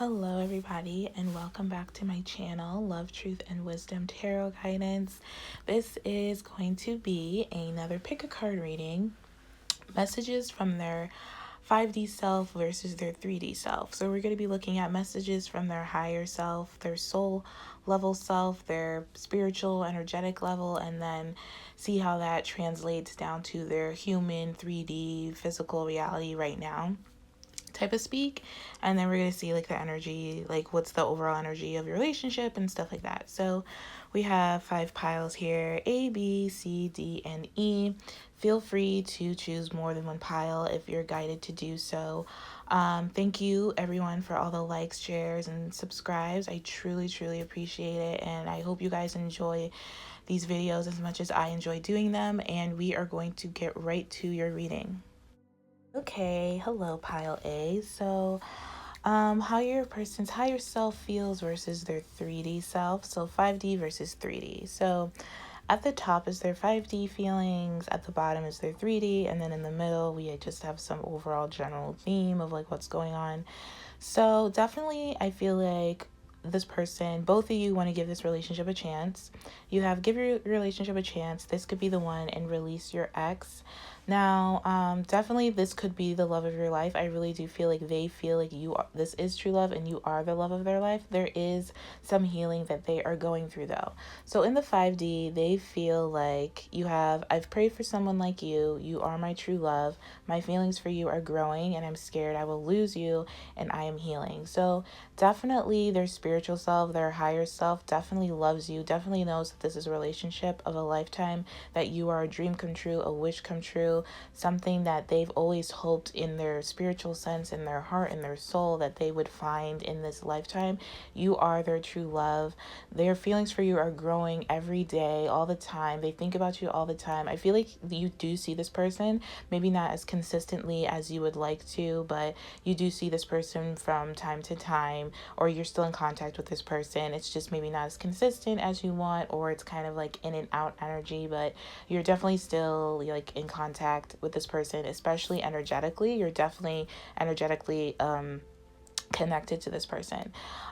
Hello everybody, and welcome back to my channel, Love, Truth, and Wisdom Tarot Guidance. This is going to be another pick a card reading, messages from their 5D self versus their 3D self. So we're going to be looking at messages from their higher self, their soul level self, their spiritual energetic level, and then see how that translates down to their human 3D physical reality right now, type of speak. And then we're going to see like the energy, like what's the overall energy of your relationship and stuff like that. So we have 5 piles here: A, B, C, D, and E. Feel free to choose more than one pile if you're guided to do so. Thank you everyone for all the likes, shares, and subscribes. I truly appreciate it, and I hope you guys enjoy these videos as much as I enjoy doing them. And we are going to get right to your reading. Okay, hello pile A. So how your person's higher self feels versus their 3D self. So 5D versus 3D. So at the top is their 5D feelings, at the bottom is their 3D, and then in the middle we just have some overall general theme of like what's going on. So definitely I feel like this person, both of you want to give this relationship a chance. You have give your relationship a chance. This could be the one, and release your ex. Now, definitely this could be the love of your life. I really do feel like they feel like this is true love and you are the love of their life. There is some healing that they are going through though. So in the 5D, they feel like I've prayed for someone like you. You are my true love. My feelings for you are growing and I'm scared I will lose you, and I am healing. So definitely their spiritual self, their higher self definitely loves you, definitely knows that this is a relationship of a lifetime, that you are a dream come true, a wish come true, something that they've always hoped in their spiritual sense, in their heart, in their soul, that they would find in this lifetime. You are their true love. Their feelings for you are growing every day, all the time. They think about you all the time. I feel like you do see this person, maybe not as consistently as you would like to, but you do see this person from time to time, or you're still in contact with this person. It's just maybe not as consistent as you want, or it's kind of like in and out energy, but you're definitely still like in contact with this person, especially energetically. You're definitely energetically connected to this person.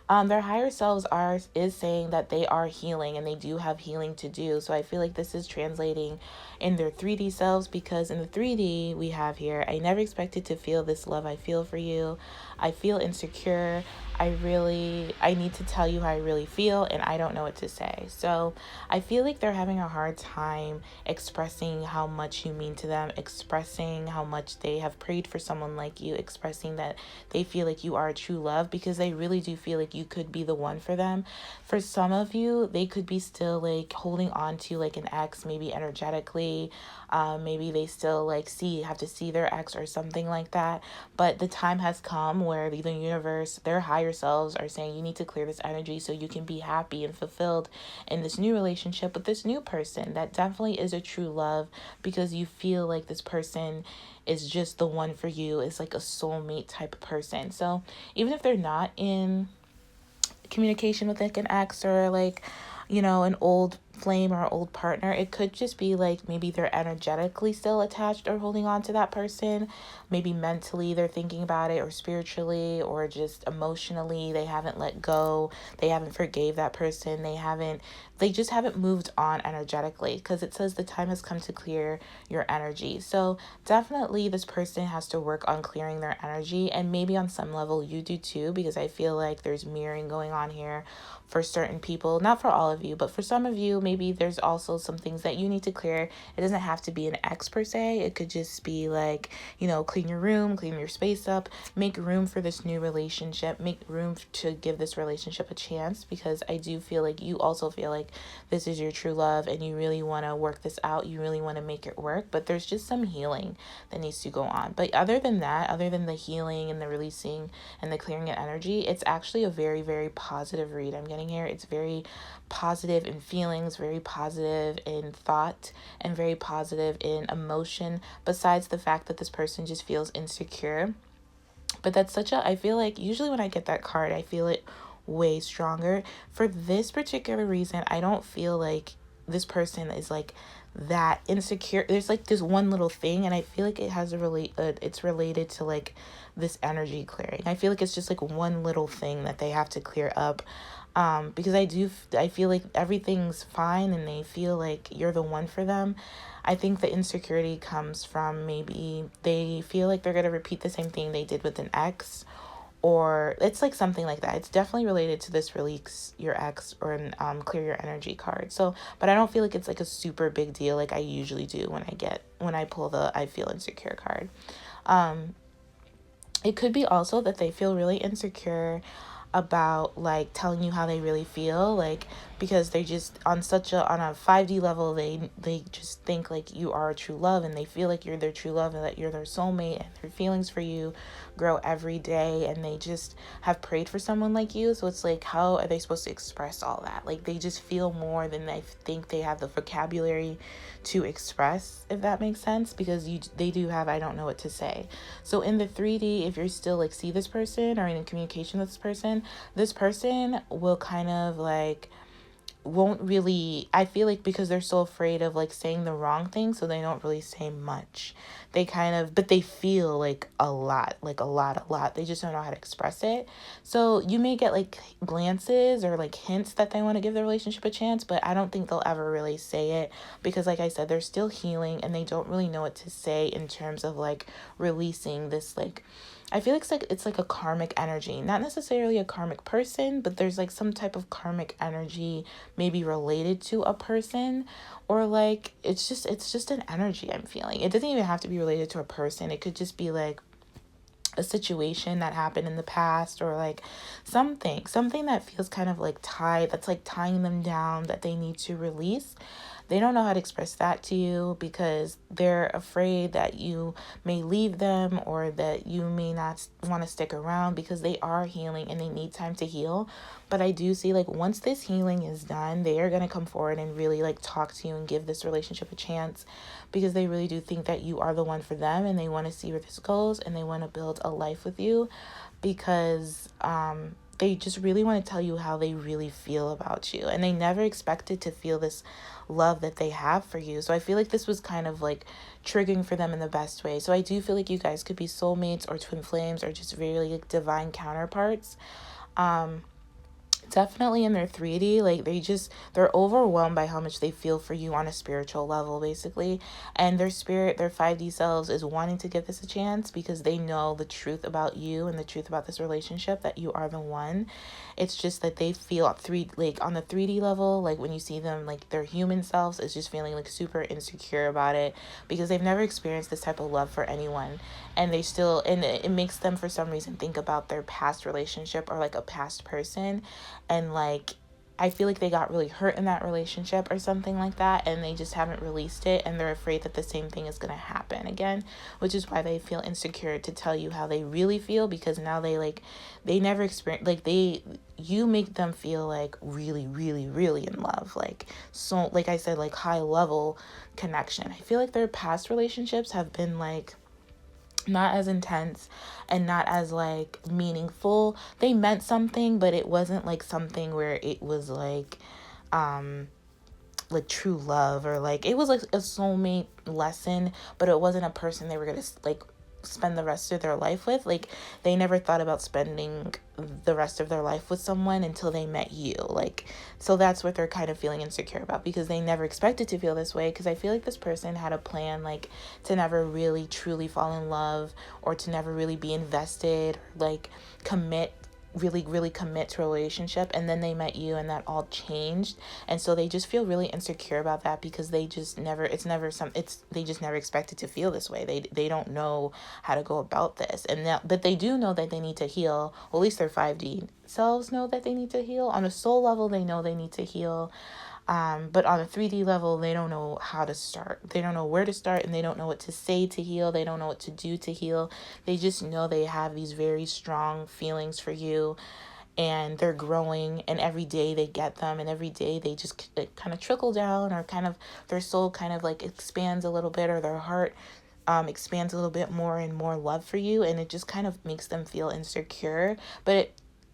Their higher selves is saying that they are healing and they do have healing to do. So I feel like this is translating in their 3D selves, because in the 3D we have here, I never expected to feel this love I feel for you. I feel insecure. I need to tell you how I really feel, and I don't know what to say. So I feel like they're having a hard time expressing how much you mean to them, expressing how much they have prayed for someone like you, expressing that they feel like you are a true love, because they really do feel like you could be the one for them. For some of you, they could be still like holding on to like an ex, maybe energetically. Maybe they still have to see their ex or something like that. But the time has come where the universe, their higher selves, are saying you need to clear this energy so you can be happy and fulfilled in this new relationship with this new person that definitely is a true love, because you feel like this person is just the one for you. It's like a soulmate type of person. So even if they're not in communication with like an ex or like, an old flame or old partner, it could just be like maybe they're energetically still attached or holding on to that person. Maybe mentally they're thinking about it, or spiritually, or just emotionally they haven't let go. They haven't forgave that person. They just haven't moved on energetically, because it says the time has come to clear your energy. So definitely this person has to work on clearing their energy, and maybe on some level you do too, because I feel like there's mirroring going on here for certain people, not for all of you, but for some of you, maybe there's also some things that you need to clear. It doesn't have to be an ex per se. It could just be like, clean your room, clean your space up, make room for this new relationship, make room to give this relationship a chance, because I do feel like you also feel like this is your true love and you really want to work this out. You really want to make it work, but there's just some healing that needs to go on. But other than that, other than the healing and the releasing and the clearing of energy, it's actually a very positive read I'm getting here. It's very positive in feelings, very positive in thought, and very positive in emotion, besides the fact that this person just feels insecure. But I feel like usually when I get that card, I feel it way stronger. For this particular reason, I don't feel like this person is like that insecure. There's like this one little thing, and I feel like it has it's related to like this energy clearing. I feel like it's just like one little thing that they have to clear up. Because I feel like everything's fine and they feel like you're the one for them. I think the insecurity comes from maybe they feel like they're going to repeat the same thing they did with an ex, or it's like something like that. It's definitely related to this release your ex or clear your energy card. So, but I don't feel like it's like a super big deal like I usually do when I pull the I feel insecure card. It could be also that they feel really insecure about like telling you how they really feel, like because they just on a 5D level, they just think like you are a true love, and they feel like you're their true love and that you're their soulmate, and their feelings for you grow every day, and they just have prayed for someone like you. So it's like, how are they supposed to express all that? Like they just feel more than they think they have the vocabulary to express, if that makes sense, because they do have I don't know what to say. So in the 3D, if you're still like see this person or in communication with this person will kind of like won't really, I feel like, because they're so afraid of like saying the wrong thing, so they don't really say much. They kind of, but they feel like a lot, they just don't know how to express it. So you may get like glances or like hints that they want to give the relationship a chance, but I don't think they'll ever really say it, because like I said, they're still healing and they don't really know what to say in terms of like releasing this, like I feel like it's like a karmic energy, not necessarily a karmic person, but there's like some type of karmic energy maybe related to a person, or like it's just an energy I'm feeling. It doesn't even have to be related to a person. It could just be like a situation that happened in the past, or like something that feels kind of like that's like tying them down, that they need to release. They don't know how to express that to you because they're afraid that you may leave them, or that you may not want to stick around, because they are healing and they need time to heal. But I do see like once this healing is done, they are going to come forward and really like talk to you and give this relationship a chance, because they really do think that you are the one for them, and they want to see where this goes, and they want to build a life with you, because they just really want to tell you how they really feel about you, and they never expected to feel this love that they have for you. So I feel like this was kind of like triggering for them in the best way. So I do feel like you guys could be soulmates or twin flames, or just really like divine counterparts. Definitely in their 3D, like they're overwhelmed by how much they feel for you on a spiritual level, basically. And their 5D selves is wanting to give this a chance, because they know the truth about you and the truth about this relationship, that you are the one. It's just that they feel on the 3D level, like when you see them, like their human selves is just feeling like super insecure about it, because they've never experienced this type of love for anyone. And it makes them for some reason think about their past relationship, or like a past person, and like I feel like they got really hurt in that relationship or something like that, and they just haven't released it, and they're afraid that the same thing is going to happen again, which is why they feel insecure to tell you how they really feel, because now they never experience, like you make them feel like really, really, really in love, like, so like I said, like high level connection. I feel like their past relationships have been like not as intense and not as like meaningful. They meant something, but it wasn't like something where it was like true love, or like it was like a soulmate lesson, but it wasn't a person they were gonna like spend the rest of their life with. Like they never thought about spending the rest of their life with someone until they met you. Like, so that's what they're kind of feeling insecure about, because they never expected to feel this way, because I feel like this person had a plan like to never really truly fall in love, or to never really be invested, or like really commit to a relationship, and then they met you and that all changed, and so they just feel really insecure about that, because they just never expected to feel this way. They don't know how to go about this, but they do know that they need to heal. Well, at least their 5D selves know that they need to heal. On a soul level, they know they need to heal. But on a 3D level, they don't know how to start. They don't know where to start, and they don't know what to say to heal. They don't know what to do to heal. They just know they have these very strong feelings for you, and they're growing, and every day they get them, and every day they just kind of trickle down, or kind of their soul kind of like expands a little bit, or their heart expands a little bit more and more love for you, and it just kind of makes them feel insecure. But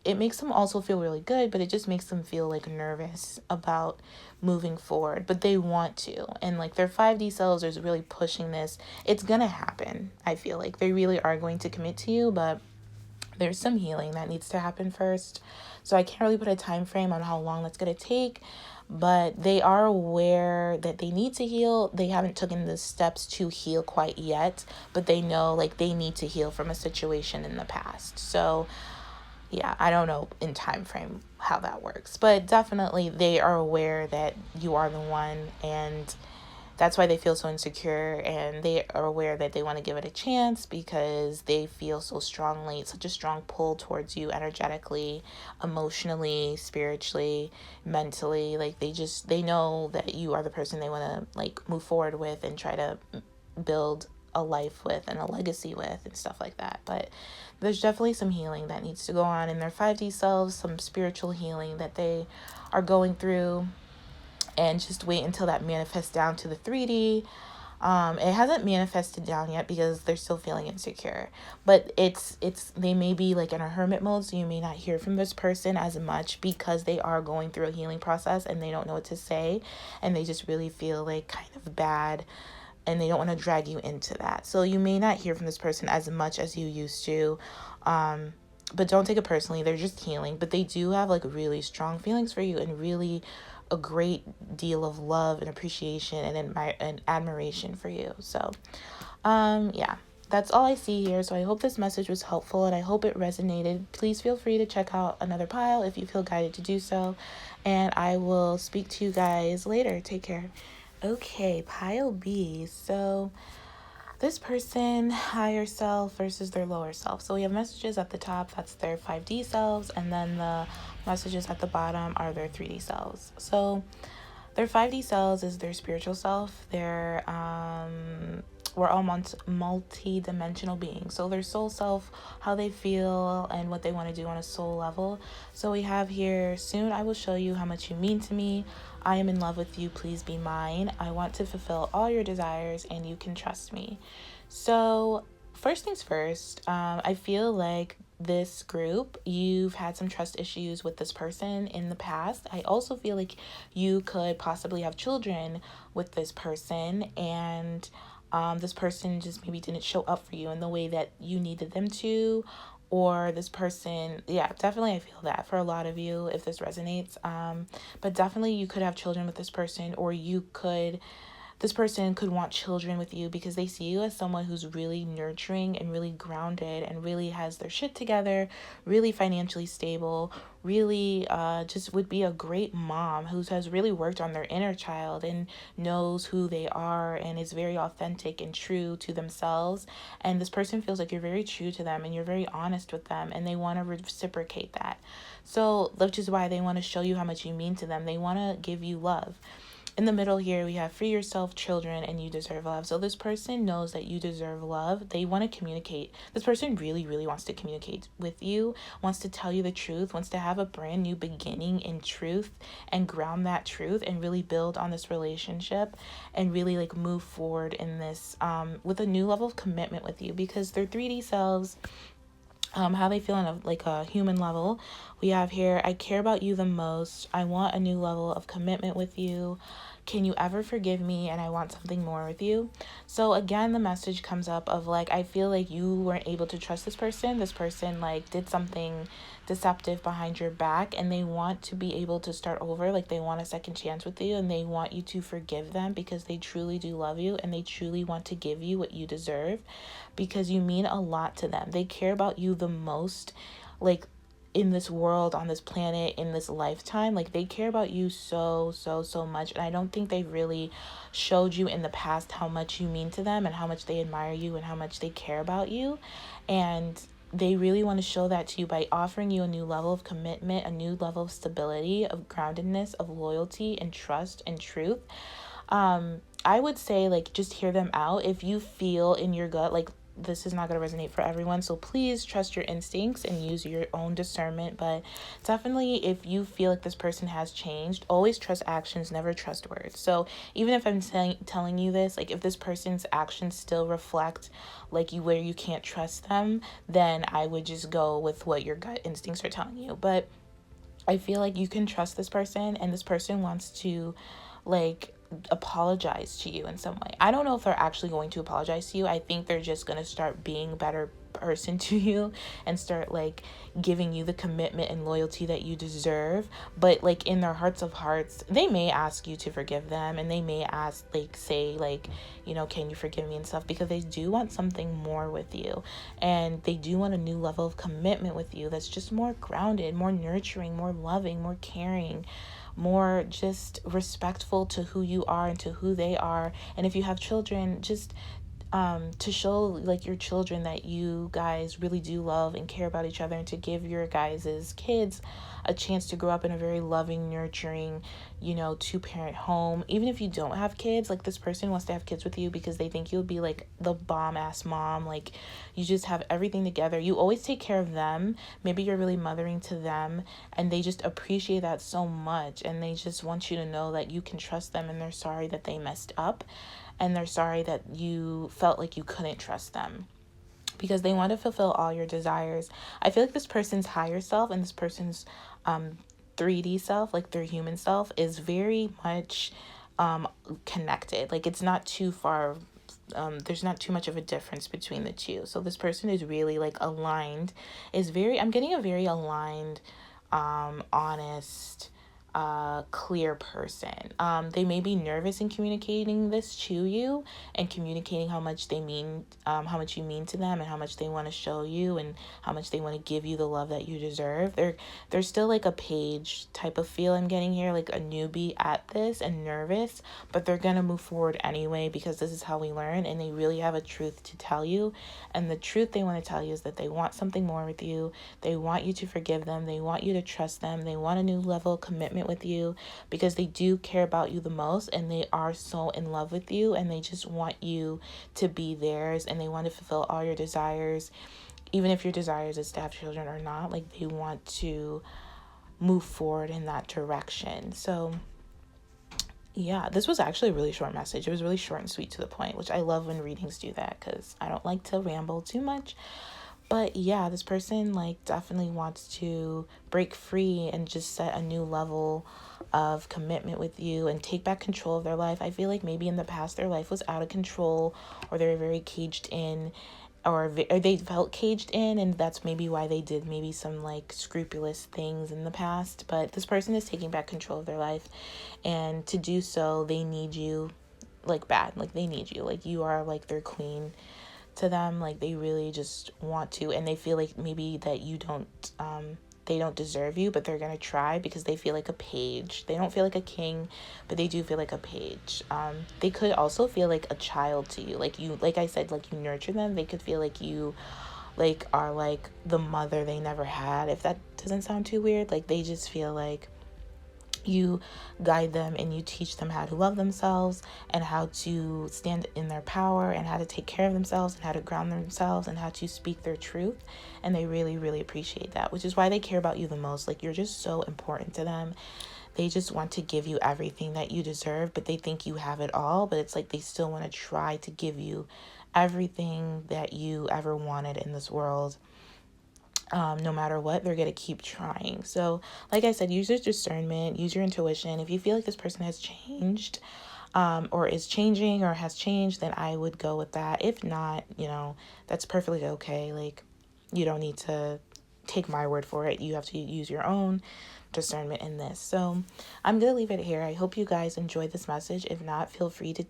it makes them also feel really good, but it just makes them feel like nervous about moving forward, but they want to. And like their 5D selves is really pushing this. It's gonna happen. I feel like they really are going to commit to you, but there's some healing that needs to happen first. So I can't really put a time frame on how long that's going to take, but they are aware that they need to heal. They haven't taken the steps to heal quite yet, but they know like they need to heal from a situation in the past. So yeah, I don't know in time frame how that works, but definitely they are aware that you are the one, and that's why they feel so insecure, and they are aware that they want to give it a chance because they feel so strongly, such a strong pull towards you energetically, emotionally, spiritually, mentally. Like they know that you are the person they want to like move forward with and try to build a life with and a legacy with and stuff like that. But there's definitely some healing that needs to go on in their 5D selves, some spiritual healing that they are going through. And just wait until that manifests down to the 3D. It hasn't manifested down yet because they're still feeling insecure, but it's they may be like in a hermit mode, so you may not hear from this person as much because they are going through a healing process and they don't know what to say, and they just really feel like kind of bad, and they don't want to drag you into that. So you may not hear from this person as much as you used to. But don't take it personally. They're just healing, but they do have like really strong feelings for you and really a great deal of love and appreciation and admiration for you. So, yeah, that's all I see here. So I hope this message was helpful and I hope it resonated. Please feel free to check out another pile if you feel guided to do so. And I will speak to you guys later. Take care. Okay, pile B. So this person, higher self versus their lower self. So we have messages at the top, that's their 5D selves, and then the messages at the bottom are their 3D selves. So their 5D selves is their spiritual self. We're all multi-dimensional beings. So their soul self, how they feel and what they want to do on a soul level. So we have here, soon I will show you how much you mean to me. I am in love with you. Please be mine. I want to fulfill all your desires and you can trust me. So first things first, I feel like this group, you've had some trust issues with this person in the past. I also feel like you could possibly have children with this person, and this person just maybe didn't show up for you in the way that you needed them to, or this person, yeah, definitely I feel that for a lot of you if this resonates. But definitely you could have children with this person, or this person could want children with you because they see you as someone who's really nurturing and really grounded and really has their shit together, really financially stable, really just would be a great mom who has really worked on their inner child and knows who they are and is very authentic and true to themselves. And this person feels like you're very true to them and you're very honest with them, and they want to reciprocate that. So, which is why they want to show you how much you mean to them. They want to give you love. In the middle here, we have free yourself, children, and you deserve love. So this person knows that you deserve love. They want to communicate. This person really, really wants to communicate with you, wants to tell you the truth, wants to have a brand new beginning in truth and ground that truth and really build on this relationship and really like move forward in this with a new level of commitment with you, because their 3D selves, how they feel on a human level. We have here, I care about you the most. I want a new level of commitment with you. Can you ever forgive me? And I want something more with you. So again, the message comes up of like, I feel like you weren't able to trust this person. This person like did something deceptive behind your back, and they want to be able to start over. Like they want a second chance with you, and they want you to forgive them because they truly do love you and they truly want to give you what you deserve because you mean a lot to them. They care about you the most, like in this world, on this planet, in this lifetime. Like they care about you so much, and I don't think they really showed you in the past how much you mean to them and how much they admire you and how much they care about you. And they really want to show that to you by offering you a new level of commitment, a new level of stability, of groundedness, of loyalty and trust and truth. I would say like just hear them out. If you feel in your gut like this is not going to resonate for everyone. So please trust your instincts and use your own discernment. But definitely, if you feel like this person has changed, always trust actions, never trust words. So even if I'm telling you this, like if this person's actions still reflect like you where you can't trust them, then I would just go with what your gut instincts are telling you. But I feel like you can trust this person, and this person wants to like apologize to you in some way. I don't know if they're actually going to apologize to you. I think they're just going to start being a better person to you and start like giving you the commitment and loyalty that you deserve. But like in their hearts of hearts, they may ask you to forgive them, and they may ask, like, say like, you know, can you forgive me and stuff, because they do want something more with you, and they do want a new level of commitment with you that's just more grounded, more nurturing, more loving, more caring, more just respectful to who you are and to who they are. And if you have children, just to show like your children that you guys really do love and care about each other, and to give your guys' kids a chance to grow up in a very loving, nurturing, you know, two-parent home. Even if you don't have kids, like this person wants to have kids with you because they think you'll be like the bomb-ass mom. Like you just have everything together. You always take care of them. Maybe you're really mothering to them, and they just appreciate that so much, and they just want you to know that you can trust them, and they're sorry that they messed up, and they're sorry that you felt like you couldn't trust them, because they want to fulfill all your desires. I feel like this person's higher self and this person's 3D self, like their human self, is very much connected. Like it's not too far. There's not too much of a difference between the two. So this person is really like aligned, I'm getting a very aligned, honest, clear person. They may be nervous in communicating this to you and communicating how much they mean, how much you mean to them, and how much they want to show you, and how much they want to give you the love that you deserve. They're still like a page type of feel I'm getting here, like a newbie at this and nervous, but they're gonna move forward anyway, because this is how we learn, and they really have a truth to tell you. And the truth they want to tell you is that they want something more with you. They want you to forgive them. They want you to trust them. They want a new level of commitment with you, because they do care about you the most, and they are so in love with you, and they just want you to be theirs, and they want to fulfill all your desires, even if your desires is to have children or not. Like they want to move forward in that direction. So yeah, this was actually a really short message. It was really short and sweet to the point, which I love when readings do that, because I don't like to ramble too much. But yeah, this person like definitely wants to break free and just set a new level of commitment with you and take back control of their life. I feel like maybe in the past their life was out of control, or they were very caged in, or they felt caged in, and that's maybe why they did maybe some like scrupulous things in the past. But this person is taking back control of their life, and to do so they need you like bad. Like they need you, like you are like their queen to them. Like they really just want to, and they feel like maybe that you don't they don't deserve you, but they're gonna try, because they feel like a page. They don't feel like a king, but they do feel like a page. They could also feel like a child to you, like you, like I said, like you nurture them. They could feel like you like are like the mother they never had, if that doesn't sound too weird. Like they just feel like you guide them, and you teach them how to love themselves, and how to stand in their power, and how to take care of themselves, and how to ground themselves, and how to speak their truth. And they really, really appreciate that, which is why they care about you the most. Like you're just so important to them. They just want to give you everything that you deserve, but they think you have it all. But it's like they still want to try to give you everything that you ever wanted in this world. No matter what, they're going to keep trying. So like I said, use your discernment, use your intuition. If you feel like this person has changed, or is changing, or has changed, then I would go with that. If not, you know, that's perfectly okay. Like you don't need to take my word for it. You have to use your own discernment in this. So I'm going to leave it here. I hope you guys enjoyed this message. If not, feel free to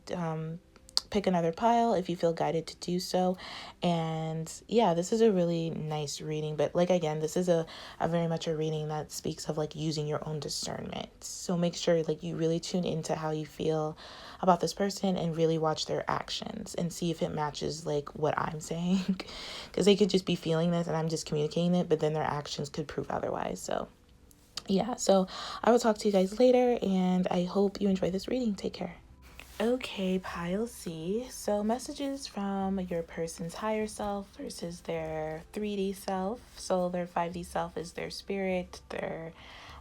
pick another pile if you feel guided to do so. And yeah, this is a really nice reading, but like again, this is a very much a reading that speaks of like using your own discernment. So make sure like you really tune into how you feel about this person, and really watch their actions and see if it matches like what I'm saying, because they could just be feeling this and I'm just communicating it, but then their actions could prove otherwise. So yeah, so I will talk to you guys later, and I hope you enjoy this reading. Take care. Okay, pile C. So, messages from your person's higher self versus their 3D self. So, their 5D self is their spirit, their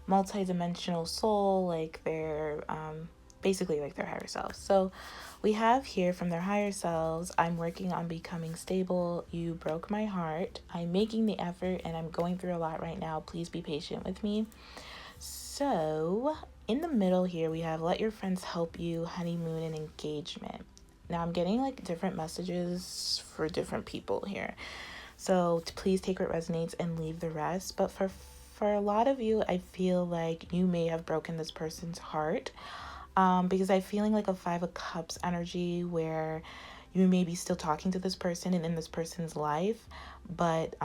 multidimensional soul, like their basically like their higher self. So, we have here from their higher selves, I'm working on becoming stable. You broke my heart. I'm making the effort and I'm going through a lot right now. Please be patient with me. So, in the middle here, we have let your friends help you, honeymoon, and engagement. Now, I'm getting like different messages for different people here. So, please take what resonates and leave the rest. But for a lot of you, I feel like you may have broken this person's heart. Because I'm feeling like a 5 of Cups energy where you may be still talking to this person and in this person's life, but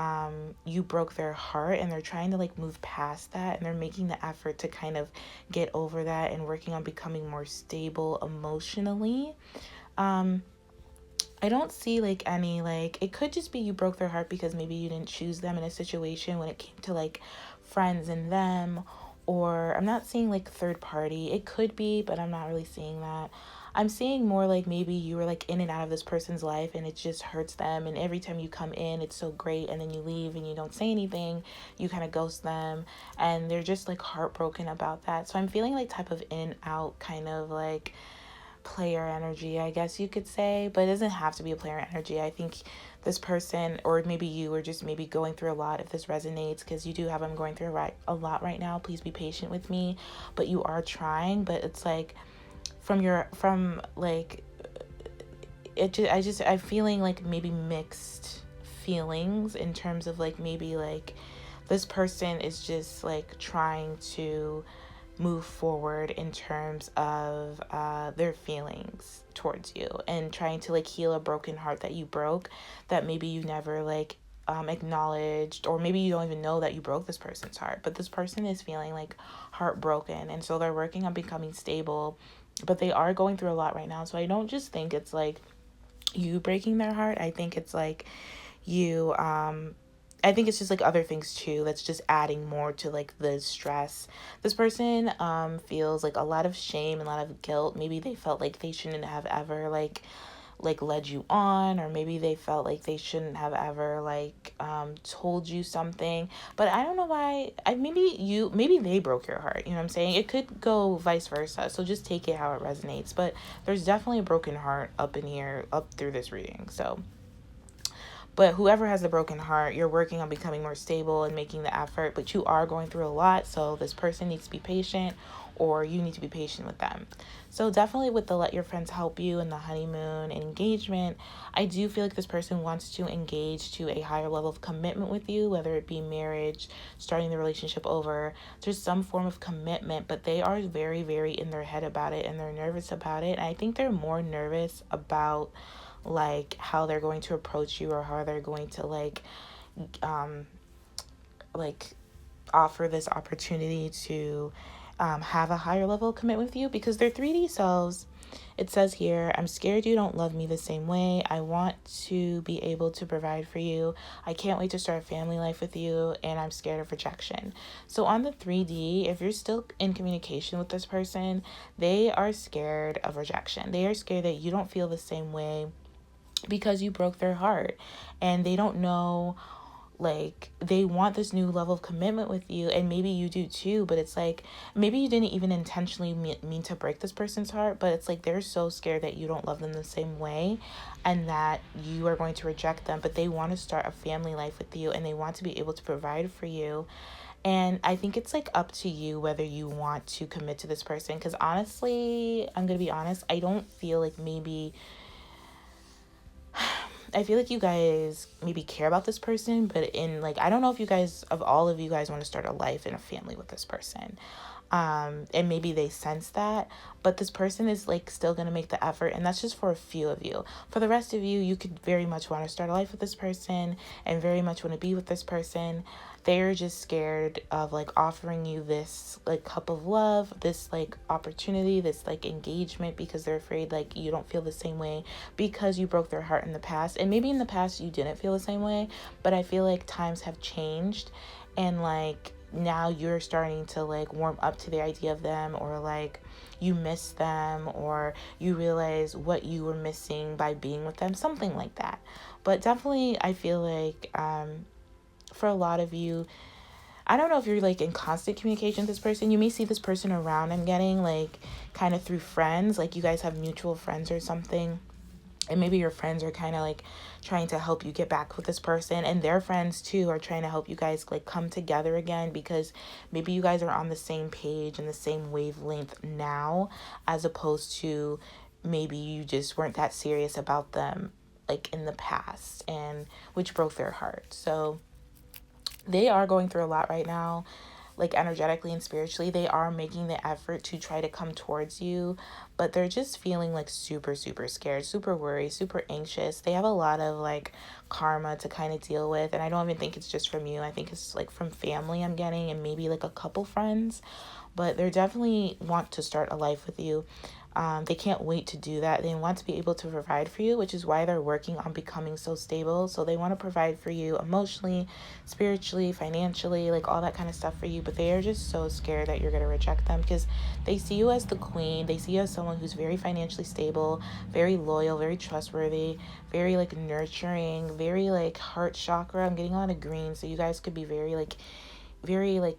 you broke their heart and they're trying to like move past that and they're making the effort to kind of get over that and working on becoming more stable emotionally. I don't see like any, like, it could just be you broke their heart because maybe you didn't choose them in a situation when it came to like friends and them, or I'm not seeing like third party. It could be, but I'm not really seeing that. I'm seeing more like maybe you were like in and out of this person's life and it just hurts them. And every time you come in, it's so great. And then you leave and you don't say anything. You kind of ghost them and they're just like heartbroken about that. So I'm feeling like type of in and out kind of like player energy, I guess you could say, but it doesn't have to be a player energy. I think this person, or maybe you, are just maybe going through a lot if this resonates, because you do have them going through a lot right now. Please be patient with me, but you are trying. But it's like from like it just I'm feeling like maybe mixed feelings in terms of like maybe like this person is just like trying to move forward in terms of their feelings towards you and trying to like heal a broken heart that you broke, that maybe you never like acknowledged, or maybe you don't even know that you broke this person's heart, but this person is feeling like heartbroken and so they're working on becoming stable, but they are going through a lot right now. So I don't just think it's like you breaking their heart. I think it's like you I think it's just like other things too that's just adding more to like the stress. This person feels like a lot of shame and a lot of guilt. Maybe they felt like they shouldn't have ever like led you on, or maybe they felt like they shouldn't have ever like told you something. But I don't know why. Maybe they broke your heart, you know what I'm saying? It could go vice versa, so just take it how it resonates. But there's definitely a broken heart up in here, up through this reading. So, but whoever has a broken heart, you're working on becoming more stable and making the effort, but you are going through a lot. So this person needs to be patient, or you need to be patient with them. So definitely with the let your friends help you and the honeymoon and engagement, I do feel like this person wants to engage to a higher level of commitment with you, whether it be marriage, starting the relationship over. There's some form of commitment, but they are very, very in their head about it and they're nervous about it. And I think they're more nervous about like how they're going to approach you, or how they're going to like offer this opportunity to have a higher level of commitment with you, because their 3D selves, it says here, I'm scared you don't love me the same way. I want to be able to provide for you. I can't wait to start a family life with you, and I'm scared of rejection. So on the 3D, if you're still in communication with this person, they are scared of rejection. They are scared that you don't feel the same way because you broke their heart, and they don't know, like, they want this new level of commitment with you, and maybe you do too, but it's like maybe you didn't even intentionally mean to break this person's heart, but it's like they're so scared that you don't love them the same way and that you are going to reject them, but they want to start a family life with you and they want to be able to provide for you. And I think it's like up to you whether you want to commit to this person, because honestly, I'm gonna be honest, I don't feel like maybe I feel like you guys maybe care about this person, but in like, I don't know if you guys, of all of you guys, want to start a life and a family with this person. And maybe they sense that, but this person is like still going to make the effort. And that's just for a few of you. For the rest of you, you could very much want to start a life with this person and very much want to be with this person. They're just scared of like offering you this like cup of love, this like opportunity, this like engagement, because they're afraid like you don't feel the same way because you broke their heart in the past. And maybe in the past you didn't feel the same way, but I feel like times have changed, and like now you're starting to like warm up to the idea of them, or like you miss them, or you realize what you were missing by being with them, something like that. But definitely I feel like for a lot of you, I don't know if you're like in constant communication with this person. You may see this person around, and getting like kind of through friends, like you guys have mutual friends or something. And maybe your friends are kind of like trying to help you get back with this person, and their friends too are trying to help you guys like come together again, because maybe you guys are on the same page and the same wavelength now, as opposed to maybe you just weren't that serious about them like in the past, and which broke their heart. So they are going through a lot right now, like energetically and spiritually. They are making the effort to try to come towards you, but they're just feeling like super, super scared, super worried, super anxious. They have a lot of like karma to kind of deal with. And I don't even think it's just from you. I think it's like from family I'm getting, and maybe like a couple friends, but they definitely want to start a life with you. They can't wait to do that. They want to be able to provide for you, which is why they're working on becoming so stable. So they want to provide for you emotionally, spiritually, financially, like all that kind of stuff for you. But they are just so scared that you're going to reject them, because they see you as the queen. They see you as someone who's very financially stable, very loyal, very trustworthy, very like nurturing, very like heart chakra. I'm getting a lot of green. So you guys could be very like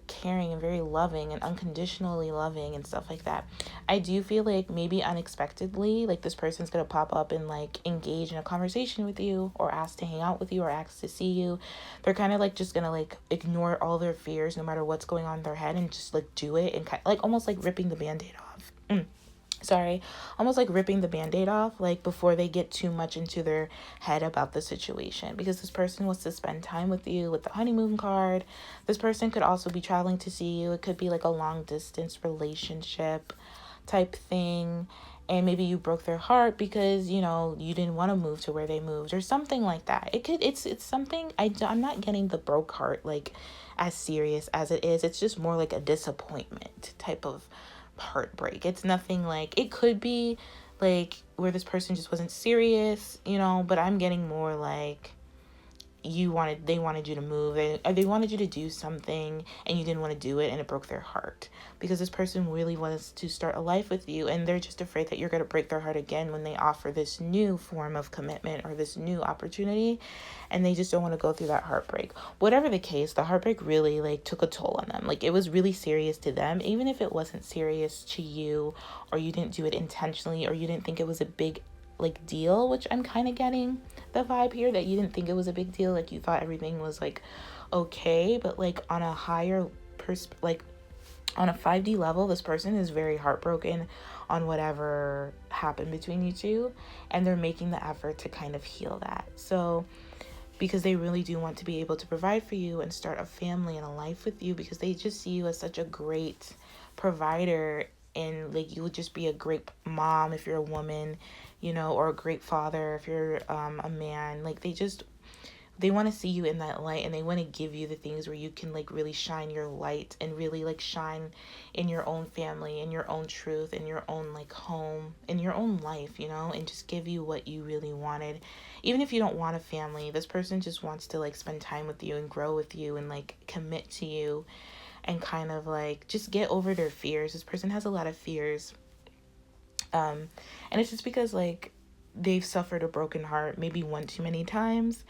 caring and very loving and unconditionally loving and stuff like that. I do feel like maybe unexpectedly, like this person's gonna pop up and like engage in a conversation with you, or ask to hang out with you, or ask to see you. They're kind of like just gonna like ignore all their fears no matter what's going on in their head, and just like do it, and kind of, like almost like ripping the band-aid off. Almost like ripping the band-aid off, like before they get too much into their head about the situation, because this person wants to spend time with you with the honeymoon card. This person could also be traveling to see you. It could be like a long distance relationship type thing, and maybe you broke their heart because you didn't want to move to where they moved, or something like that. It's something. I'm not getting the broke heart like as serious as it is. It's just more like a disappointment type of heartbreak. It's nothing like, it could be like where this person just wasn't serious, but I'm getting more like they wanted you to move, they wanted you to do something and you didn't want to do it, and it broke their heart, because this person really wants to start a life with you, and they're just afraid that you're going to break their heart again when they offer this new form of commitment or this new opportunity, and they just don't want to go through that heartbreak. Whatever the case, the heartbreak really like took a toll on them. Like it was really serious to them, even if it wasn't serious to you, or you didn't do it intentionally, or you didn't think it was a big like deal, which I'm kind of getting the vibe here that you didn't think it was a big deal, like you thought everything was like okay, but like on a higher like on a 5D level, this person is very heartbroken on whatever happened between you two, and they're making the effort to kind of heal that. So because they really do want to be able to provide for you and start a family and a life with you, because they just see you as such a great provider, and like you would just be a great mom if you're a woman, or a great father if you're a man. Like they want to see you in that light, and they want to give you the things where you can like really shine your light, and really like shine in your own family, in your own truth, in your own like home, in your own life, and just give you what you really wanted. Even if you don't want a family, this person just wants to like spend time with you and grow with you and like commit to you, and kind of like just get over their fears. This person has a lot of fears. And it's just because like they've suffered a broken heart maybe one too many times,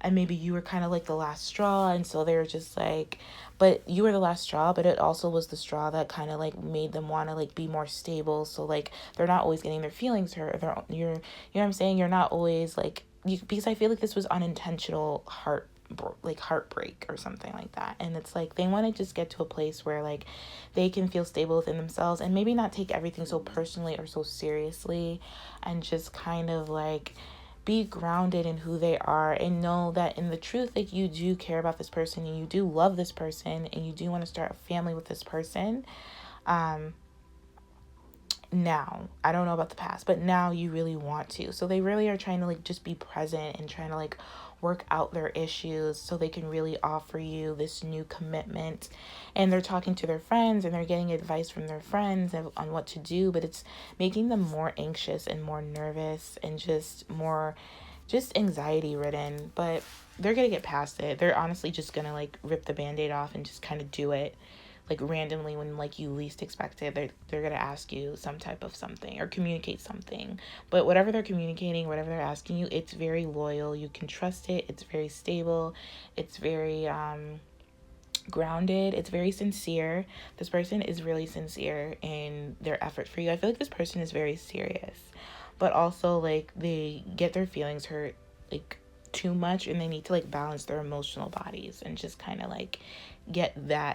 and maybe you were kind of like the last straw, and so they're just like, but you were the last straw, but it also was the straw that kind of like made them want to like be more stable. So like they're not always getting their feelings hurt, or you know what I'm saying, you're not always like because I feel like this was unintentional heartbreak or something like that. And it's like they want to just get to a place where like they can feel stable within themselves, and maybe not take everything so personally or so seriously, and just kind of like be grounded in who they are, and know that in the truth, like you do care about this person, and you do love this person, and you do want to start a family with this person. Now, I don't know about the past, but now you really want to. So they really are trying to like just be present, and trying to like work out their issues so they can really offer you this new commitment. And they're talking to their friends, and they're getting advice from their friends on what to do, but it's making them more anxious and more nervous, and just more just anxiety ridden, but they're gonna get past it. They're honestly just gonna like rip the band-aid off and just kind of do it like randomly when like you least expect it. They're gonna ask you some type of something or communicate something. But whatever they're communicating, whatever they're asking you, it's very loyal. You can trust it. It's very stable. It's very grounded. It's very sincere. This person is really sincere in their effort for you. I feel like this person is very serious, but also like they get their feelings hurt like too much, and they need to like balance their emotional bodies and just kind of like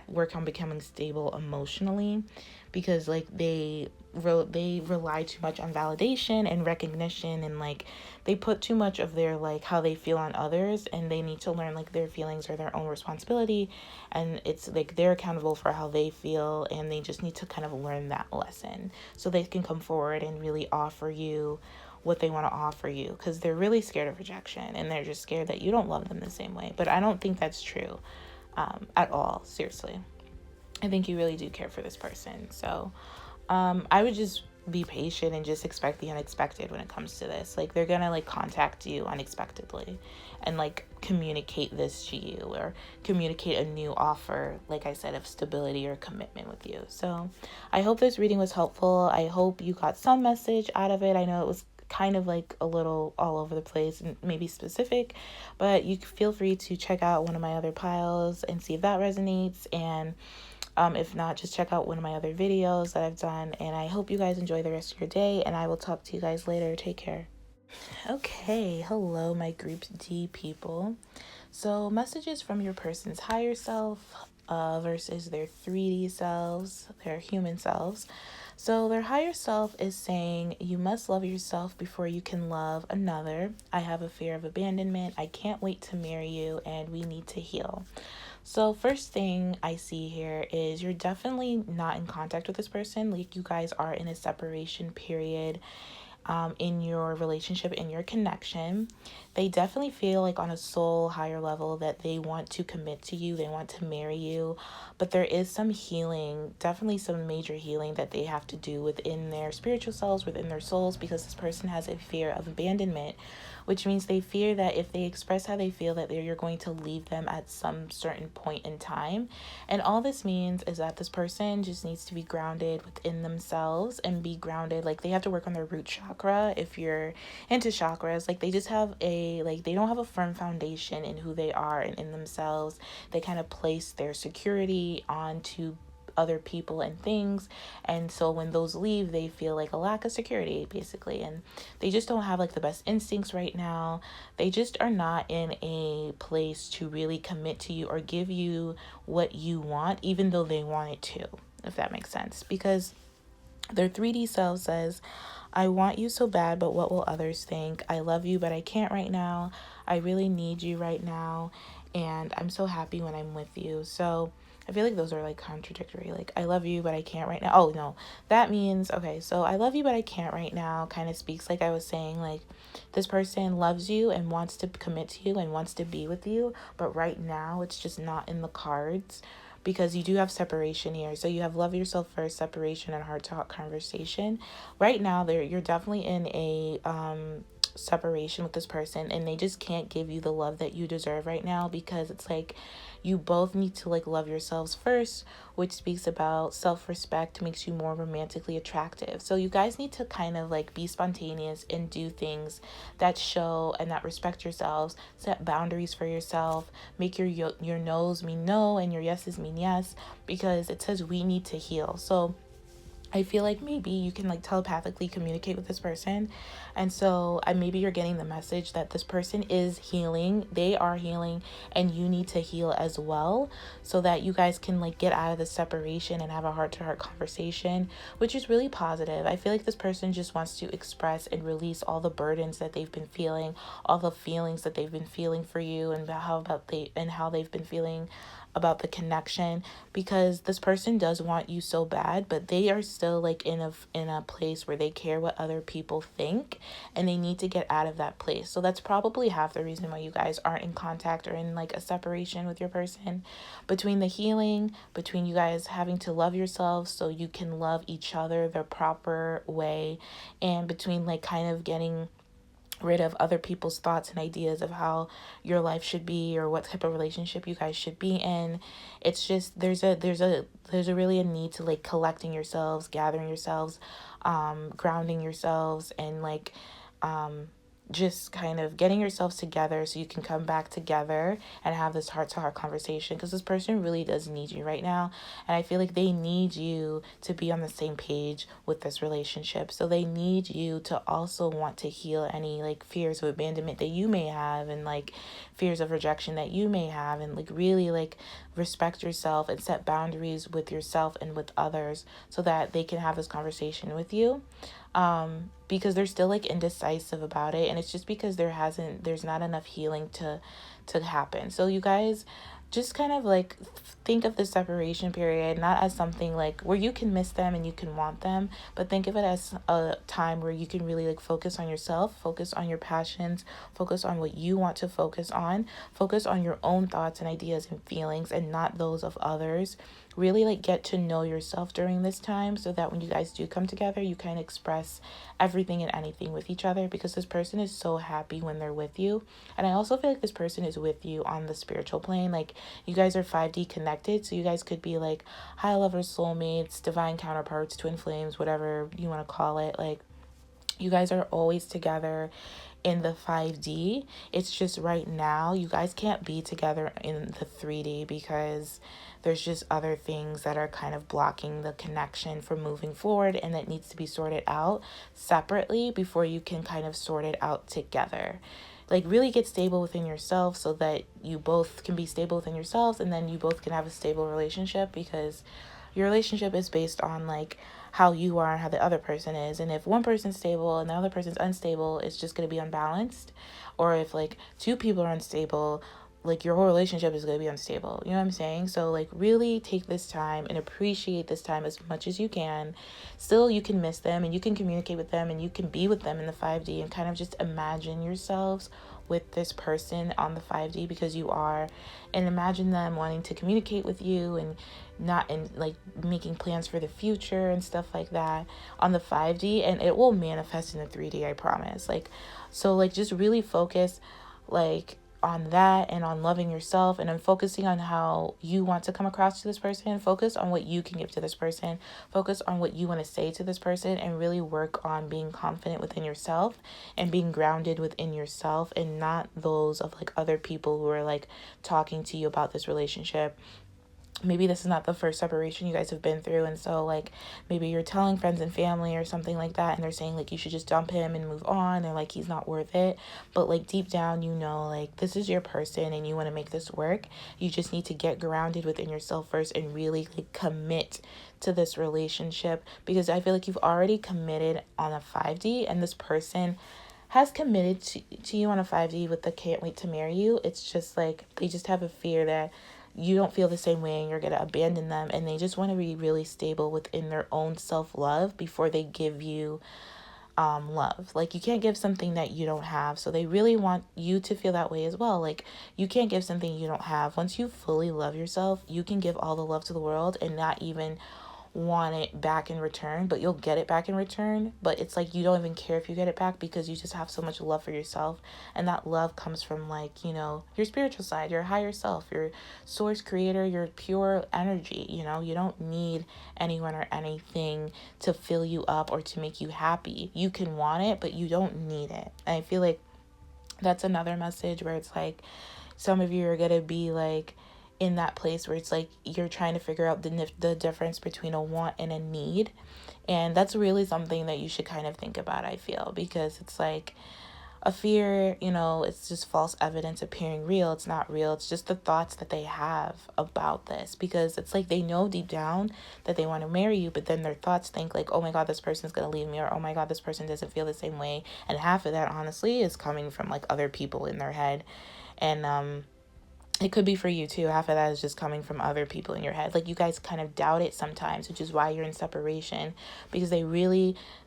work on becoming stable emotionally, because like they rely too much on validation and recognition, and like they put too much of their like how they feel on others, and they need to learn like their feelings are their own responsibility, and it's like they're accountable for how they feel, and they just need to kind of learn that lesson so they can come forward and really offer you what they want to offer you, because they're really scared of rejection, and they're just scared that you don't love them the same way. But I don't think that's true at all. Seriously, I think you really do care for this person. So I would just be patient and just expect the unexpected when it comes to this. Like they're gonna like contact you unexpectedly and like communicate this to you, or communicate a new offer, like I said, of stability or commitment with you. So I hope this reading was helpful. I hope you got some message out of it. I know it was kind of like a little all over the place and maybe specific, but you feel free to check out one of my other piles and see if that resonates. And if not, just check out one of my other videos that I've done. And I hope you guys enjoy the rest of your day, and I will talk to you guys later. Take care. Okay, hello, my group D people. So messages from your person's higher self versus their 3D selves, their human selves. So their higher self is saying, you must love yourself before you can love another. I have a fear of abandonment. I can't wait to marry you, and we need to heal. So first thing I see here is you're definitely not in contact with this person. Like you guys are in a separation period in your relationship, in your connection. They definitely feel like on a soul higher level that they want to commit to you, they want to marry you, but there is some healing, definitely some major healing that they have to do within their spiritual selves, within their souls, because this person has a fear of abandonment, which means they fear that if they express how they feel, that you're going to leave them at some certain point in time. And all this means is that this person just needs to be grounded within themselves and be grounded. Like they have to work on their root chakra. If you're into chakras, like they just have they don't have a firm foundation in who they are and in themselves. They kind of place their security onto other people and things, and so when those leave, they feel like a lack of security basically, and they just don't have like the best instincts right now. They just are not in a place to really commit to you or give you what you want, even though they want it to, if that makes sense, because their 3D self says, I want you so bad, but what will others think? I love you, but I can't right now. I really need you right now, and I'm so happy when I'm with you. So I feel like those are like contradictory. Like, I love you, but I can't right now. Oh, no. That means, okay, so I love you, but I can't right now kind of speaks, like I was saying, like this person loves you and wants to commit to you and wants to be with you, but right now it's just not in the cards, because you do have separation here. So you have love yourself first, separation, and heart-to-heart conversation. Right now, you're definitely in a separation with this person, and they just can't give you the love that you deserve right now, because it's like you both need to like love yourselves first, which speaks about self-respect, makes you more romantically attractive. So you guys need to kind of like be spontaneous and do things that show and that respect yourselves, set boundaries for yourself, make your no's mean no and your yeses mean yes, because it says we need to heal. So I feel like maybe you can like telepathically communicate with this person. And so maybe you're getting the message that this person is healing. They are healing, and you need to heal as well, so that you guys can like get out of the separation and have a heart-to-heart conversation, which is really positive. I feel like this person just wants to express and release all the burdens that they've been feeling, all the feelings that they've been feeling for you, and how they've been feeling about the connection, because this person does want you so bad, but they are still like in a place where they care what other people think, and they need to get out of that place. So that's probably half the reason why you guys aren't in contact or in like a separation with your person. Between the healing, between you guys having to love yourselves so you can love each other the proper way, and between like kind of getting rid of other people's thoughts and ideas of how your life should be or what type of relationship you guys should be in. It's just there's a really a need to like collecting yourselves, gathering yourselves, grounding yourselves, and like just kind of getting yourselves together so you can come back together and have this heart to heart conversation, because this person really does need you right now, and I feel like they need you to be on the same page with this relationship. So they need you to also want to heal any like fears of abandonment that you may have, and like fears of rejection that you may have, and like really like respect yourself and set boundaries with yourself and with others so that they can have this conversation with you, because they're still like indecisive about it, and it's just because there's not enough healing to happen. So you guys just kind of like think of the separation period not as something like where you can miss them and you can want them, but think of it as a time where you can really like focus on yourself, focus on your passions, focus on what you want to focus on your own thoughts and ideas and feelings and not those of others. Really like get to know yourself during this time so that when you guys do come together, you can express everything and anything with each other, because this person is so happy when they're with you. And I also feel like this person is with you on the spiritual plane. Like you guys are 5D connected, so you guys could be like high lovers, soulmates, divine counterparts, twin flames, whatever you want to call it. Like you guys are always together in the 5D. It's just right now you guys can't be together in the 3D because there's just other things that are kind of blocking the connection from moving forward, and that needs to be sorted out separately before you can kind of sort it out together. Like really get stable within yourself so that you both can be stable within yourselves, and then you both can have a stable relationship, because your relationship is based on like how you are and how the other person is. And if one person's stable and the other person's unstable, it's just going to be unbalanced. Or if like two people are unstable, like your whole relationship is going to be unstable. You know what I'm saying? So like really take this time and appreciate this time as much as you can. Still, you can miss them and you can communicate with them and you can be with them in the 5D, and kind of just imagine yourselves with this person on the 5D, because you are, and imagine them wanting to communicate with you and not in like making plans for the future and stuff like that on the 5D, and it will manifest in the 3D, I promise. Like so like just really focus like on that and on loving yourself, and on focusing on how you want to come across to this person. Focus on what you can give to this person, focus on what you want to say to this person, and really work on being confident within yourself and being grounded within yourself, and not those of like other people who are like talking to you about this relationship. Maybe this is not the first separation you guys have been through, and so like maybe you're telling friends and family or something like that, and they're saying like you should just dump him and move on, or like he's not worth it. But like deep down, you know, like this is your person and you want to make this work. You just need to get grounded within yourself first and really like commit to this relationship, because I feel like you've already committed on a 5D, and this person has committed to you on a 5D with the can't wait to marry you. It's just like they just have a fear that you don't feel the same way and you're going to abandon them, and they just want to be really stable within their own self-love before they give you love. Like you can't give something that you don't have, so they really want you to feel that way as well. Like you can't give something you don't have. Once you fully love yourself, you can give all the love to the world and not even want it back in return, but you'll get it back in return. But it's like you don't even care if you get it back, because you just have so much love for yourself, and that love comes from like, you know, your spiritual side, your higher self, your source creator, your pure energy. You know, you don't need anyone or anything to fill you up or to make you happy. You can want it, but you don't need it. And I feel like that's another message where it's like some of you are gonna be like in that place where it's like you're trying to figure out the difference between a want and a need. And that's really something that you should kind of think about, I feel, because it's like a fear, you know, it's just false evidence appearing real. It's not real. It's just the thoughts that they have about this, because it's like they know deep down that they want to marry you, but then their thoughts think like, oh my God, this person's going to leave me, or oh my God, this person doesn't feel the same way. And half of that honestly is coming from like other people in their head. And it could be for you too. Half of that is just coming from other people in your head. Like you guys kind of doubt it sometimes, which is why you're in separation, because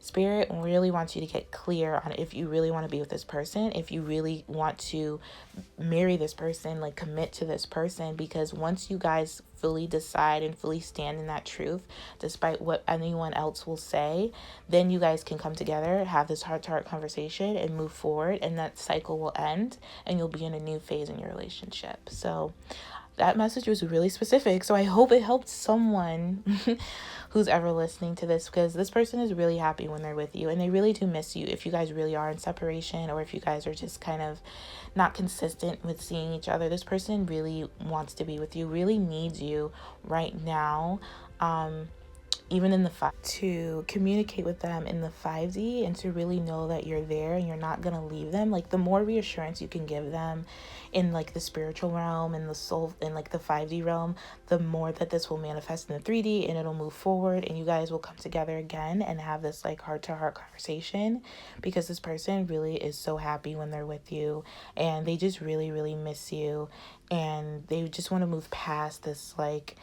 spirit really wants you to get clear on if you really want to be with this person, if you really want to marry this person, like commit to this person, because once you guys fully decide and fully stand in that truth, despite what anyone else will say, then you guys can come together, have this heart-to-heart conversation, and move forward, and that cycle will end, and you'll be in a new phase in your relationship. So that message was really specific. So I hope it helped someone who's ever listening to this, because this person is really happy when they're with you, and they really do miss you if you guys really are in separation, or if you guys are just kind of not consistent with seeing each other. This person really wants to be with you, really needs you right now. Even in the to communicate with them in the 5D, and to really know that you're there and you're not gonna leave them. Like, the more reassurance you can give them in like the spiritual realm and the soul in like the 5D realm, the more that this will manifest in the 3D, and it'll move forward, and you guys will come together again and have this like heart-to-heart conversation, because this person really is so happy when they're with you, and they just really, really miss you, and they just want to move past this like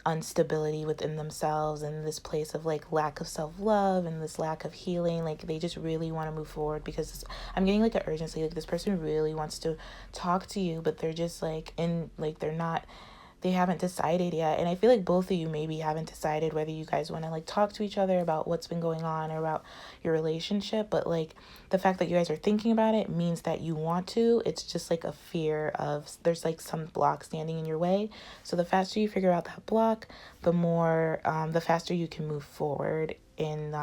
instability within themselves, and this place of like lack of self-love and this lack of healing. Like, they just really want to move forward, because I'm getting like an urgency, like this person really wants to talk to you, but they're just like they haven't decided yet. And I feel like both of you maybe haven't decided whether you guys want to like talk to each other about what's been going on or about your relationship. But like, the fact that you guys are thinking about it means that you want to. It's just like a fear of, there's like some block standing in your way. So the faster you figure out that block, the faster you can move forward and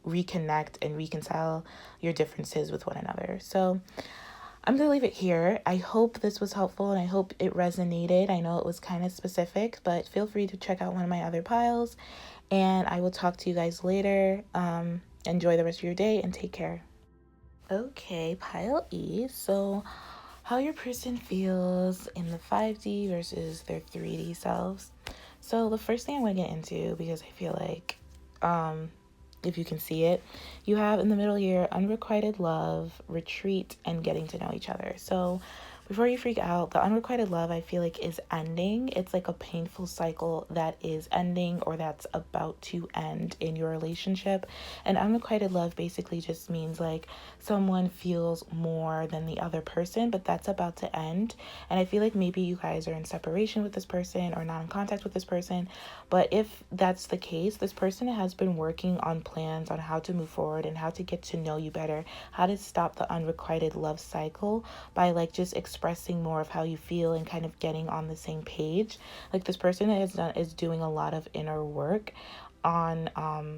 reconnect and reconcile your differences with one another. So I'm going to leave it here. I hope this was helpful, and I hope it resonated. I know it was kind of specific, but feel free to check out one of my other piles, and I will talk to you guys later. Enjoy the rest of your day, and take care. Okay, pile E. So how your person feels in the 5D versus their 3D selves. So the first thing I want to get into, because I feel like if you can see it, you have in the middle here unrequited love, retreat, and getting to know each other. So before you freak out, the unrequited love, I feel like, is ending. It's like a painful cycle that is ending, or that's about to end in your relationship. And unrequited love basically just means like someone feels more than the other person, but that's about to end. And I feel like maybe you guys are in separation with this person or not in contact with this person. But if that's the case, this person has been working on plans on how to move forward and how to get to know you better, how to stop the unrequited love cycle by like just expressing more of how you feel and kind of getting on the same page. Like, this person is doing a lot of inner work on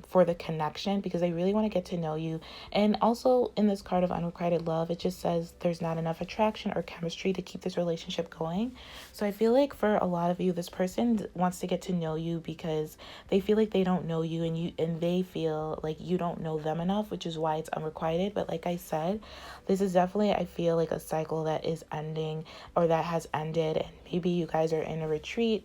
for the connection, because I really want to get to know you. And also in this card of unrequited love, it just says there's not enough attraction or chemistry to keep this relationship going. So I feel like for a lot of you, this person wants to get to know you because they feel like they don't know you, and they feel like you don't know them enough, which is why it's unrequited. But like I said, this is definitely, I feel like, a cycle that is ending, or that has ended, and maybe you guys are in a retreat,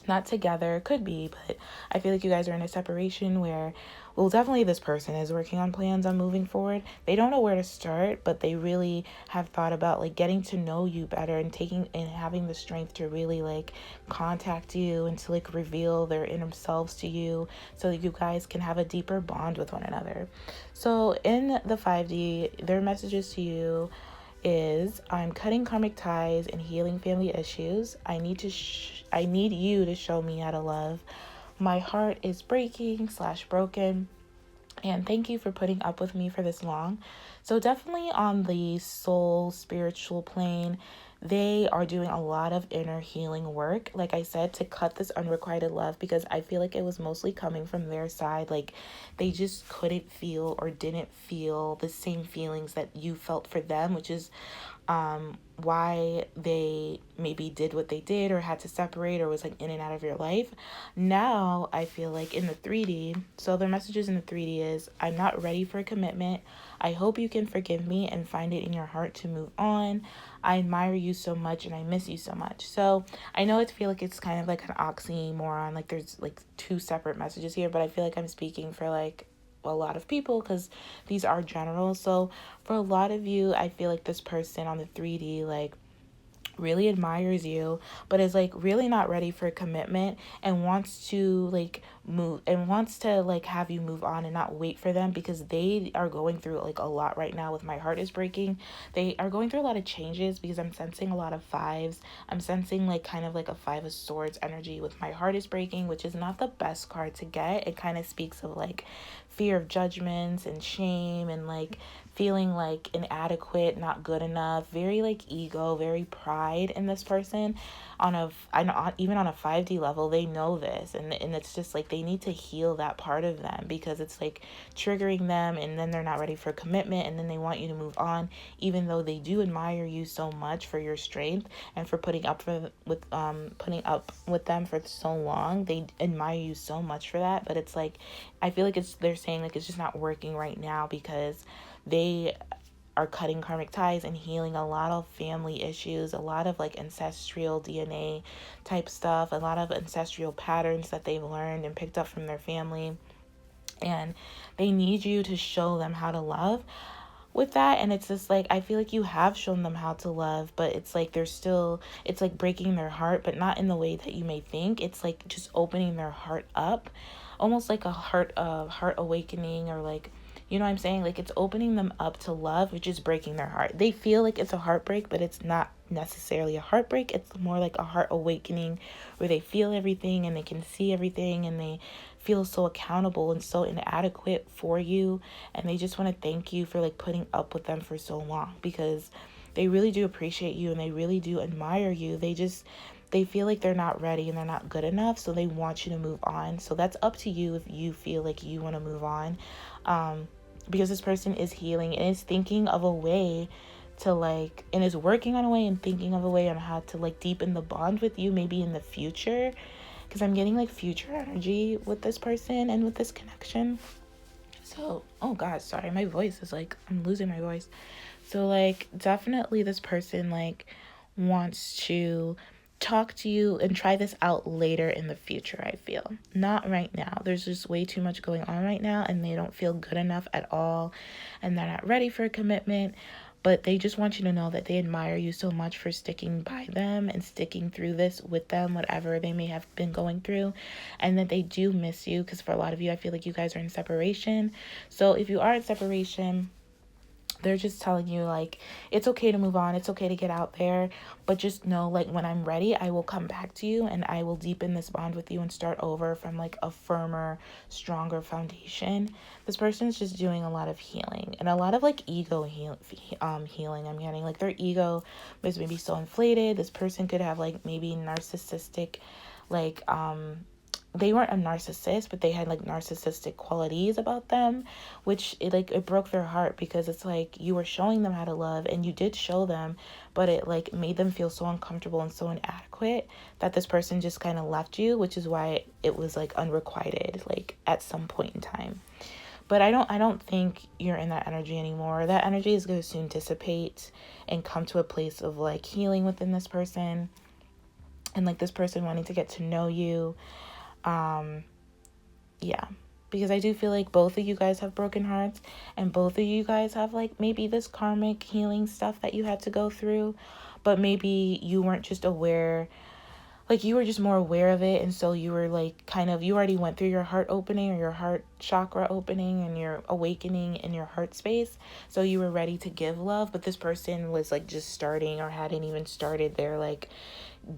not together, could be, but I feel like you guys are in a separation where, well, definitely this person is working on plans on moving forward. They don't know where to start, but they really have thought about like getting to know you better, and having the strength to really like contact you and to like reveal their inner selves to you, so that you guys can have a deeper bond with one another. So in the 5D, their messages to you is, I'm cutting karmic ties and healing family issues. I need you to show me how to love. My heart is breaking/broken, and thank you for putting up with me for this long. So definitely on the soul spiritual plane, they are doing a lot of inner healing work, like I said, to cut this unrequited love, because I feel like it was mostly coming from their side. Like, they just couldn't feel or didn't feel the same feelings that you felt for them, which is why they maybe did what they did, or had to separate, or was like in and out of your life. Now I feel like in the 3D, so their messages in the 3D is, I'm not ready for a commitment. I hope you can forgive me and find it in your heart to move on. I admire you so much and I miss you so much. So I know I feel like it's kind of like an oxymoron, like there's like two separate messages here, but I feel like I'm speaking for like a lot of people, because these are general. So for a lot of you, I feel like this person on the 3D like really admires you, but is like really not ready for commitment, and wants to like move, and wants to like have you move on and not wait for them, because they are going through like a lot right now. With my heart is breaking, they are going through a lot of changes, because I'm sensing a lot of fives. I'm sensing like kind of like a Five of Swords energy with my heart is breaking, which is not the best card to get. It kind of speaks of like fear of judgments and shame, and like feeling like inadequate, not good enough, very like ego, very pride in this person. I know, even on a 5D level, they know this, and it's just like they need to heal that part of them, because it's like triggering them, and then they're not ready for commitment, and then they want you to move on, even though they do admire you so much for your strength and for putting up with them for so long. They admire you so much for that, but it's like I feel like they're saying like it's just not working right now, because they are cutting karmic ties and healing a lot of family issues, a lot of like ancestral DNA type stuff, a lot of ancestral patterns that they've learned and picked up from their family. And they need you to show them how to love with that. And it's just like I feel like you have shown them how to love, but it's like it's like breaking their heart, but not in the way that you may think. It's like just opening their heart up, almost like a heart awakening, or like, you know what I'm saying? Like it's opening them up to love, which is breaking their heart. They feel like it's a heartbreak, but it's not necessarily a heartbreak. It's more like a heart awakening, where they feel everything and they can see everything, and they feel so accountable and so inadequate for you. And they just want to thank you for like putting up with them for so long, because they really do appreciate you and they really do admire you. They feel like they're not ready and they're not good enough, so they want you to move on. So that's up to you if you feel like you want to move on, because this person is healing and is thinking of a way to like, and is working on a way and thinking of a way on how to like deepen the bond with you, maybe in the future, because I'm getting like future energy with this person and with this connection. So, oh God, sorry, my voice is like, I'm losing my voice. So like definitely this person like wants to talk to you and try this out later in the future. I feel not right now. There's just way too much going on right now, and they don't feel good enough at all, and they're not ready for a commitment. But they just want you to know that they admire you so much for sticking by them and sticking through this with them, whatever they may have been going through, and that they do miss you, because for a lot of you, I feel like you guys are in separation. So if you are in separation, they're just telling you like it's okay to move on, it's okay to get out there, but just know like when I'm ready, I will come back to you and I will deepen this bond with you and start over from like a firmer, stronger foundation. This person's just doing a lot of healing and a lot of like healing. I'm getting like their ego is maybe so inflated. This person could have like maybe narcissistic like they weren't a narcissist, but they had like narcissistic qualities about them, which it broke their heart, because it's like you were showing them how to love and you did show them, but it like made them feel so uncomfortable and so inadequate that this person just kind of left you, which is why it was like unrequited, like at some point in time. But I don't think you're in that energy anymore. That energy is going to soon dissipate and come to a place of like healing within this person, and like this person wanting to get to know you. Yeah, because I do feel like both of you guys have broken hearts, and both of you guys have like maybe this karmic healing stuff that you had to go through, but maybe you weren't just aware, like you were just more aware of it, and so you were like kind of, you already went through your heart opening or your heart chakra opening and your awakening in your heart space, so you were ready to give love. But this person was like just starting or hadn't even started their like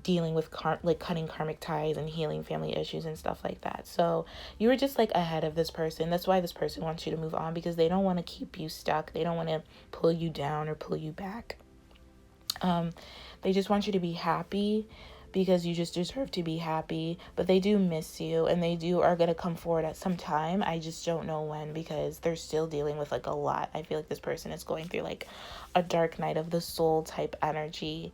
dealing with like cutting karmic ties and healing family issues and stuff like that. So you were just like ahead of this person. That's why this person wants you to move on, because they don't want to keep you stuck. They don't want to pull you down or pull you back. They just want you to be happy, because you just deserve to be happy. But they do miss you, and they are going to come forward at some time. I just don't know when, because they're still dealing with like a lot. I feel like this person is going through like a dark night of the soul type energy.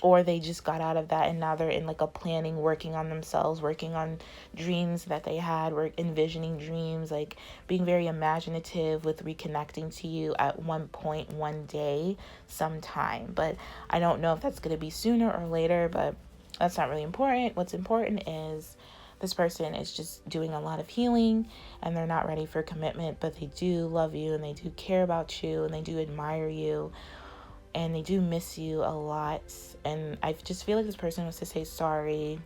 Or they just got out of that and now they're in like a planning, working on themselves, working on dreams that they had, envisioning dreams, like being very imaginative with reconnecting to you at one point, one day, sometime. But I don't know if that's going to be sooner or later, but that's not really important. What's important is this person is just doing a lot of healing, and they're not ready for commitment, but they do love you and they do care about you and they do admire you. and they do miss you a lot. And I just feel like this person wants to say sorry.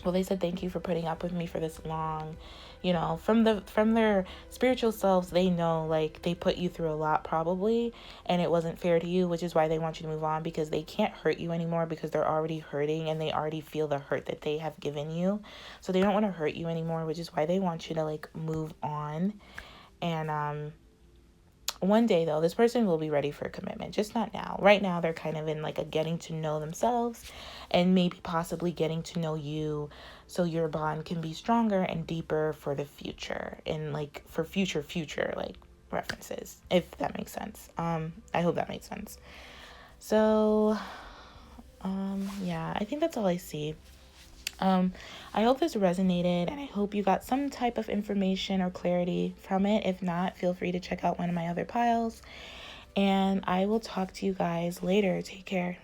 Well, they said thank you for putting up with me for this long. You know, from their spiritual selves, they know, like, they put you through a lot probably, and it wasn't fair to you, which is why they want you to move on, because they can't hurt you anymore, because they're already hurting and they already feel the hurt that they have given you. So they don't want to hurt you anymore, which is why they want you to, like, move on. And one day, though, this person will be ready for a commitment, just not now. Right now, they're kind of in, like, a getting to know themselves and maybe possibly getting to know you, so your bond can be stronger and deeper for the future, and, like, for future, like, references, if that makes sense. I hope that makes sense. So, yeah, I think that's all I see. I hope this resonated, and I hope you got some type of information or clarity from it. If not, feel free to check out one of my other piles, and I will talk to you guys later. Take care.